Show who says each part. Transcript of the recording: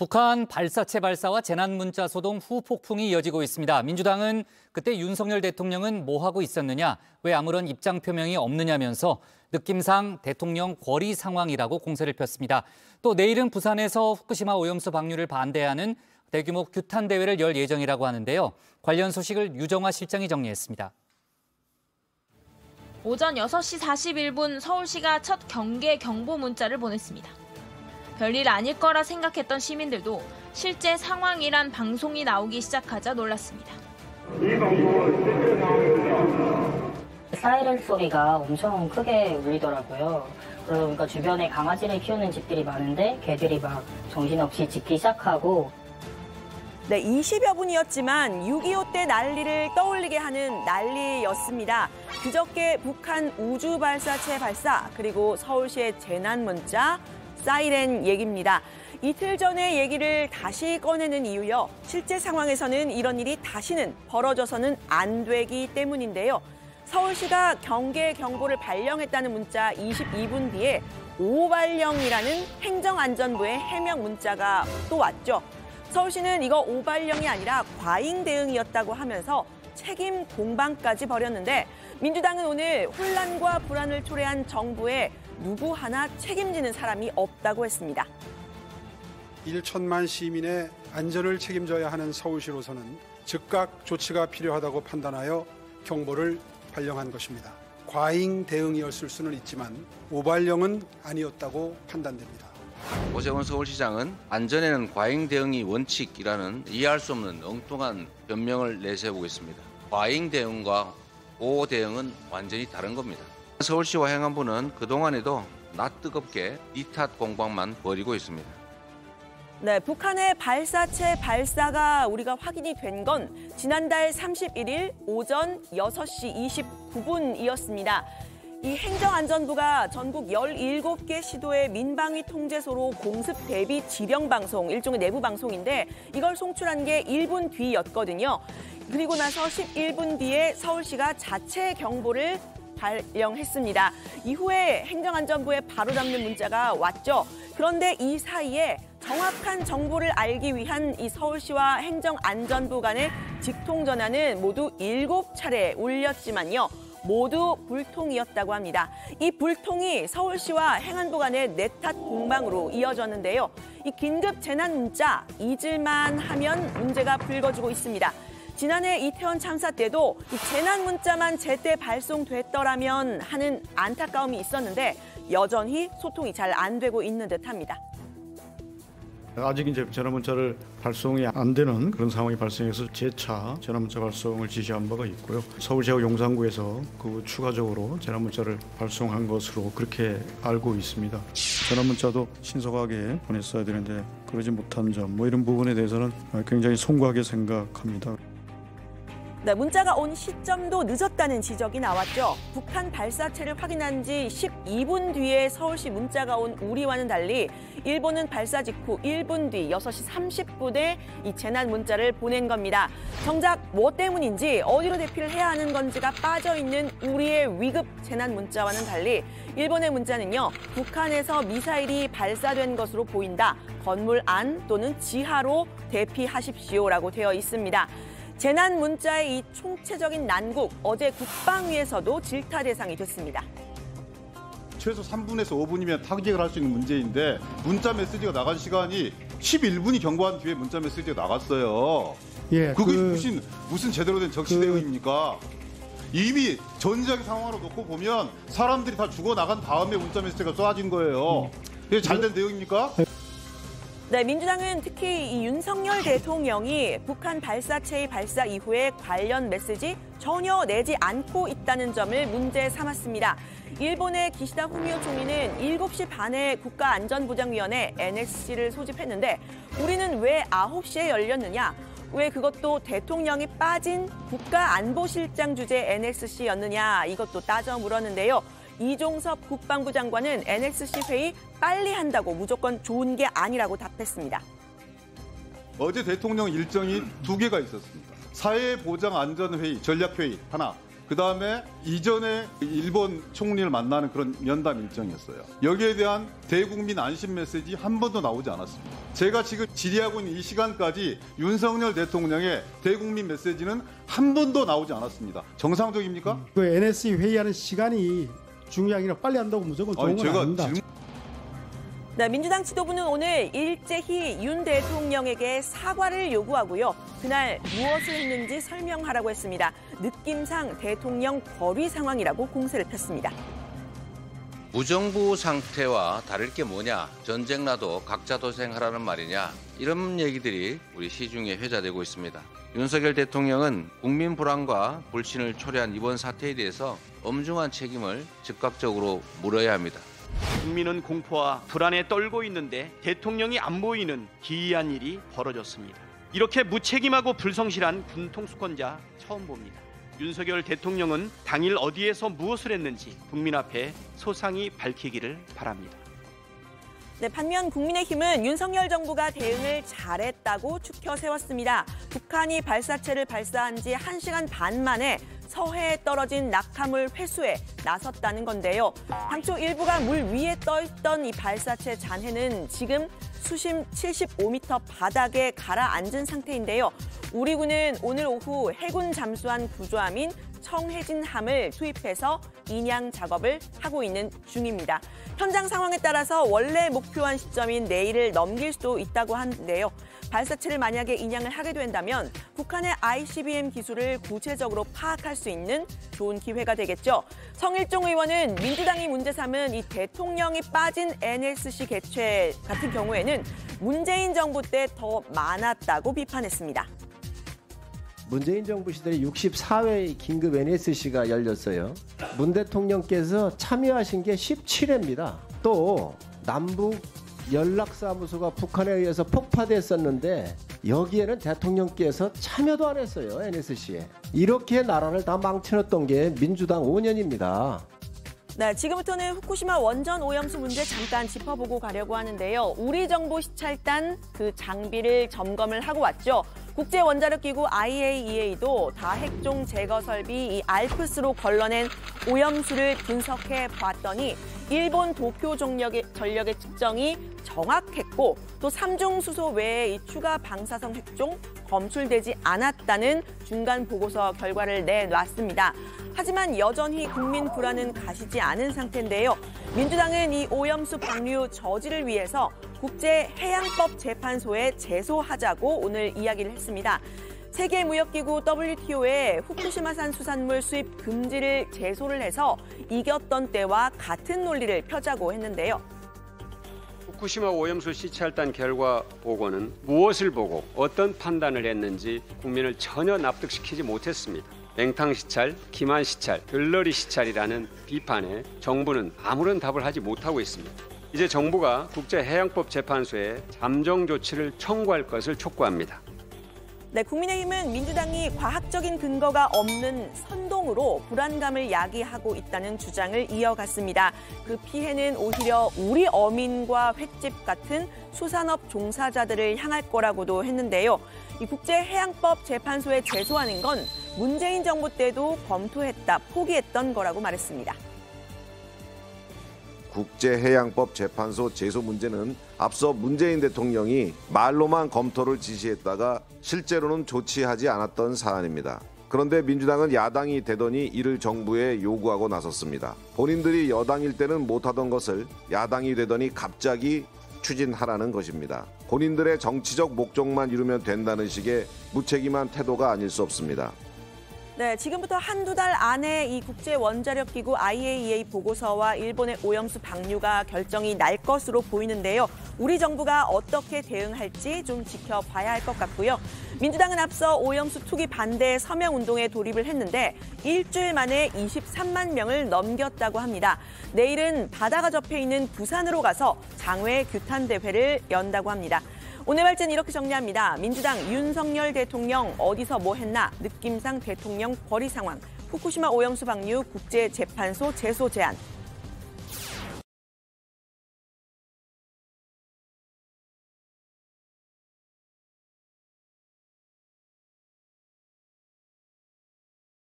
Speaker 1: 북한 발사체 발사와 재난문자 소동 후 폭풍이 이어지고 있습니다. 민주당은 그때 윤석열 대통령은 뭐 하고 있었느냐, 왜 아무런 입장 표명이 없느냐면서 느낌상 대통령 권리 상황이라고 공세를 폈습니다. 또 내일은 부산에서 후쿠시마 오염수 방류를 반대하는 대규모 규탄 대회를 열 예정이라고 하는데요. 관련 소식을 유정화 실장이 정리했습니다.
Speaker 2: 오전 6시 41분 서울시가 첫 경계 경보 문자를 보냈습니다. 별일 아닐 거라 생각했던 시민들도 실제 상황이란 방송이 나오기 시작하자 놀랐습니다.
Speaker 3: 사이렌 소리가 엄청 크게 울리더라고요. 그러니까 주변에 강아지를 키우는 집들이 많은데 개들이 막 정신없이 짖기 시작하고.
Speaker 4: 네, 20여 분이었지만 6.25 때 난리를 떠올리게 하는 난리였습니다. 그저께 북한 우주 발사체 발사, 그리고 서울시의 재난 문자, 사이렌 얘기입니다. 이틀 전의 얘기를 다시 꺼내는 이유요. 실제 상황에서는 이런 일이 다시는 벌어져서는 안 되기 때문인데요. 서울시가 경계 경보를 발령했다는 문자 22분 뒤에 오발령이라는 행정안전부의 해명 문자가 또 왔죠. 서울시는 이거 오발령이 아니라 과잉 대응이었다고 하면서 책임 공방까지 벌였는데, 민주당은 오늘 혼란과 불안을 초래한 정부에 누구 하나 책임지는 사람이 없다고 했습니다.
Speaker 5: 1천만 시민의 안전을 책임져야 하는 서울시로서는 즉각 조치가 필요하다고 판단하여 경보를 발령한 것입니다. 과잉 대응이었을 수는 있지만 오발령은 아니었다고 판단됩니다.
Speaker 6: 오세훈 서울시장은 안전에는 과잉 대응이 원칙이라는 이해할 수 없는 엉뚱한 변명을 내세우고 있습니다. 과잉 대응과 오호 대응은 완전히 다른 겁니다. 서울시와 행안부는 그동안에도 낯뜨겁게 니 탓 공방만 벌이고 있습니다.
Speaker 4: 네, 북한의 발사체 발사가 우리가 확인이 된 건 지난달 31일 오전 6시 29분이었습니다. 이 행정안전부가 전국 17개 시도의 민방위 통제소로 공습 대비 지령 방송, 일종의 내부 방송인데 이걸 송출한 게 1분 뒤였거든요. 그리고 나서 11분 뒤에 서울시가 자체 경보를 발령했습니다. 이후에 행정안전부에 바로 담는 문자가 왔죠. 그런데 이 사이에 정확한 정보를 알기 위한 이 서울시와 행정안전부 간의 직통 전화는 모두 7차례 울렸지만요. 모두 불통이었다고 합니다. 이 불통이 서울시와 행안부 간의 내탓 공방으로 이어졌는데요. 이 긴급 재난 문자 잊을만 하면 문제가 불거지고 있습니다. 지난해 이태원 참사 때도 이 재난 문자만 제때 발송됐더라면 하는 안타까움이 있었는데 여전히 소통이 잘 안 되고 있는 듯합니다.
Speaker 7: 아직 이제 전화문자를 발송이 안 되는 그런 상황이 발생해서 재차 전화문자 발송을 지시한 바가 있고요. 서울시하고 용산구에서 그 추가적으로 전화문자를 발송한 것으로 그렇게 알고 있습니다. 전화문자도 신속하게 보냈어야 되는데 그러지 못한 점, 이런 부분에 대해서는 굉장히 송구하게 생각합니다.
Speaker 4: 네, 문자가 온 시점도 늦었다는 지적이 나왔죠. 북한 발사체를 확인한 지 12분 뒤에 서울시 문자가 온 우리와는 달리 일본은 발사 직후 1분 뒤 6시 30분에 이 재난 문자를 보낸 겁니다. 정작 뭐 때문인지 어디로 대피를 해야 하는 건지가 빠져있는 우리의 위급 재난 문자와는 달리 일본의 문자는요. 북한에서 미사일이 발사된 것으로 보인다. 건물 안 또는 지하로 대피하십시오라고 되어 있습니다. 재난 문자의 이 총체적인 난국, 어제 국방위에서도 질타 대상이 됐습니다.
Speaker 8: 최소 3분에서 5분이면 타격을 할 수 있는 문제인데 문자 메시지가 나간 시간이 11분이 경보한 뒤에 문자 메시지가 나갔어요.
Speaker 7: 예,
Speaker 8: 그게 무슨 제대로 된 적시 대응입니까? 이미 전쟁 상황으로 놓고 보면 사람들이 다 죽어나간 다음에 문자 메시지가 쏘아진 거예요. 이게 잘된 대응입니까?
Speaker 4: 네, 민주당은 특히 이 윤석열 대통령이 북한 발사체의 발사 이후에 관련 메시지 전혀 내지 않고 있다는 점을 문제 삼았습니다. 일본의 기시다 후미오 총리는 7시 반에 국가안전보장위원회 NSC를 소집했는데 우리는 왜 9시에 열렸느냐? 왜 그것도 대통령이 빠진 국가안보실장 주재 NSC였느냐? 이것도 따져 물었는데요. 이종섭 국방부 장관은 NSC 회의 빨리 한다고 무조건 좋은 게 아니라고 답했습니다.
Speaker 8: 어제 대통령 일정이 2개가 있었습니다. 사회보장안전회의, 전략회의 하나, 그다음에 이전에 일본 총리를 만나는 그런 면담 일정이었어요. 여기에 대한 대국민 안심 메시지 한 번도 나오지 않았습니다. 제가 지금 질의하고 있는 이 시간까지 윤석열 대통령의 대국민 메시지는 한 번도 나오지 않았습니다. 정상적입니까?
Speaker 9: 그 NSC 회의하는 시간이 중요하기라 빨리 한다고 무조건 좋은 건 아닙니다.
Speaker 4: 네, 민주당 지도부는 오늘 일제히 윤 대통령에게 사과를 요구하고요. 그날 무엇을 했는지 설명하라고 했습니다. 느낌상 대통령 거리 상황이라고 공세를 폈습니다.
Speaker 6: 무정부 상태와 다를 게 뭐냐, 전쟁 나도 각자 도생하라는 말이냐, 이런 얘기들이 우리 시중에 회자되고 있습니다. 윤석열 대통령은 국민 불안과 불신을 초래한 이번 사태에 대해서 엄중한 책임을 즉각적으로 물어야 합니다.
Speaker 10: 국민은 공포와 불안에 떨고 있는데 대통령이 안 보이는 기이한 일이 벌어졌습니다. 이렇게 무책임하고 불성실한 군통수권자 처음 봅니다. 윤석열 대통령은 당일 어디에서 무엇을 했는지 국민 앞에 소상히 밝히기를 바랍니다.
Speaker 4: 네, 반면 국민의힘은 윤석열 정부가 대응을 잘했다고 추켜 세웠습니다. 북한이 발사체를 발사한 지 1시간 반 만에 서해에 떨어진 낙하물 회수에 나섰다는 건데요. 당초 일부가 물 위에 떠있던 이 발사체 잔해는 지금 수심 75m 바닥에 가라앉은 상태인데요. 우리 군은 오늘 오후 해군 잠수함 구조함인 청해진함을 투입해서 인양 작업을 하고 있는 중입니다. 현장 상황에 따라서 원래 목표한 시점인 내일을 넘길 수도 있다고 하는데요. 발사체를 만약에 인양을 하게 된다면 북한의 ICBM 기술을 구체적으로 파악할 수 있는 좋은 기회가 되겠죠. 성일종 의원은 민주당이 문제 삼은 이 대통령이 빠진 NSC 개최 같은 경우에는 문재인 정부 때 더 많았다고 비판했습니다.
Speaker 11: 문재인 정부 시절에 64회 긴급 NSC가 열렸어요. 문 대통령께서 참여하신 게 17회입니다. 또 남북 연락사무소가 북한에 의해서 폭파됐었는데 여기에는 대통령께서 참여도 안 했어요. NSC에. 이렇게 나라를 다 망쳐놨던 게 민주당 5년입니다.
Speaker 4: 네, 지금부터는 후쿠시마 원전 오염수 문제 잠깐 짚어보고 가려고 하는데요. 우리 정부 시찰단 그 장비를 점검을 하고 왔죠. 국제원자력기구 IAEA도 다핵종 제거 설비 이 알프스로 걸러낸 오염수를 분석해 봤더니 일본 도쿄 전력의 측정이 정확했고 또 3종 수소 외에 이 추가 방사성 핵종 검출되지 않았다는 중간 보고서 결과를 내놨습니다. 하지만 여전히 국민 불안은 가시지 않은 상태인데요. 민주당은 이 오염수 방류 저지를 위해서 국제해양법재판소에 제소하자고 오늘 이야기를 했습니다. 세계무역기구 WTO에 후쿠시마산 수산물 수입 금지를 제소를 해서 이겼던 때와 같은 논리를 펴자고 했는데요.
Speaker 12: 후쿠시마 오염수 시찰단 결과 보고는 무엇을 보고 어떤 판단을 했는지 국민을 전혀 납득시키지 못했습니다. 맹탕 시찰, 기만 시찰, 들러리 시찰이라는 비판에 정부는 아무런 답을 하지 못하고 있습니다. 이제 정부가 국제해양법재판소에 잠정 조치를 청구할 것을 촉구합니다.
Speaker 4: 네, 국민의힘은 민주당이 과학적인 근거가 없는 선동으로 불안감을 야기하고 있다는 주장을 이어갔습니다. 그 피해는 오히려 우리 어민과 횟집 같은 수산업 종사자들을 향할 거라고도 했는데요. 이 국제해양법재판소에 제소하는 건 문재인 정부 때도 검토했다, 포기했던 거라고 말했습니다.
Speaker 13: 국제해양법재판소 제소 문제는 앞서 문재인 대통령이 말로만 검토를 지시했다가 실제로는 조치하지 않았던 사안입니다. 그런데 민주당은 야당이 되더니 이를 정부에 요구하고 나섰습니다. 본인들이 여당일 때는 못하던 것을 야당이 되더니 갑자기 추진하라는 것입니다. 본인들의 정치적 목적만 이루면 된다는 식의 무책임한 태도가 아닐 수 없습니다.
Speaker 4: 네, 지금부터 한두 달 안에 이 국제원자력기구 IAEA 보고서와 일본의 오염수 방류가 결정이 날 것으로 보이는데요. 우리 정부가 어떻게 대응할지 좀 지켜봐야 할 것 같고요. 민주당은 앞서 오염수 투기 반대 서명운동에 돌입을 했는데 일주일 만에 23만 명을 넘겼다고 합니다. 내일은 바다가 접해있는 부산으로 가서 장외 규탄 대회를 연다고 합니다. 오늘 발제는 이렇게 정리합니다. 민주당 윤석열 대통령 어디서 뭐 했나? 느낌상 대통령 거리 상황. 후쿠시마 오염수 방류 국제재판소 제소 제안.